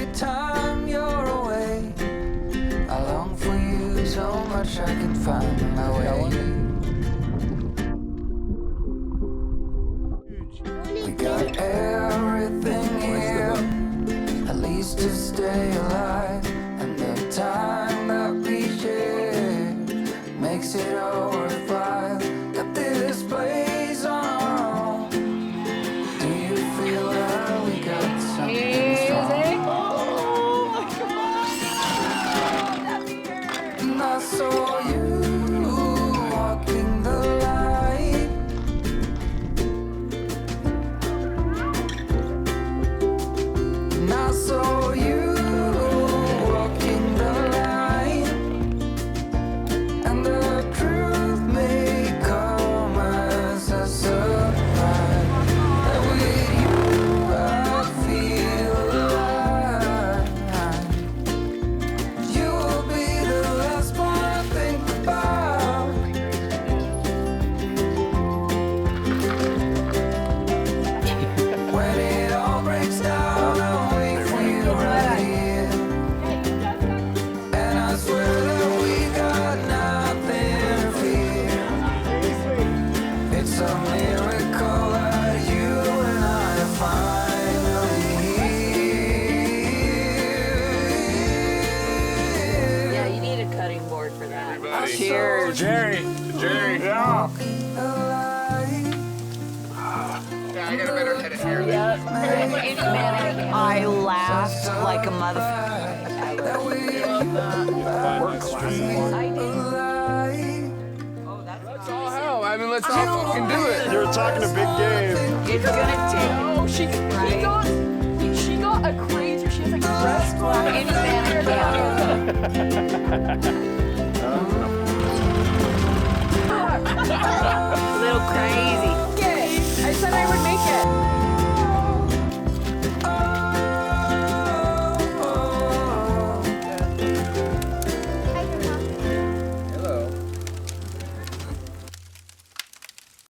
every time you're away. I long for you so much I can find my way. We got everything here, at least to stay alive. And the time that we share makes it all worthwhile. Got this place on our own. Do you feel that we got something strong? Oh my God! And I saw you walking the line. And I saw you walking the line. And the truth may come as a surprise. That with you I feel alive. You will be the last one I think about. When it all breaks down, I'll wait for you right here. And I swear that we got nothing to fear. It's a miracle that you and I are finally here. Yeah, you need a cutting board for that. Everybody. Cheers. Jerry. Jerry. Yeah. Yeah, I got a better head of hair than I laughed like a motherfucker. Work class. Let's all hell. I mean, let's all fucking do it. You're talking a big game. It's gonna take. Oh, she got a crazy. She has like a breast black. Any man can.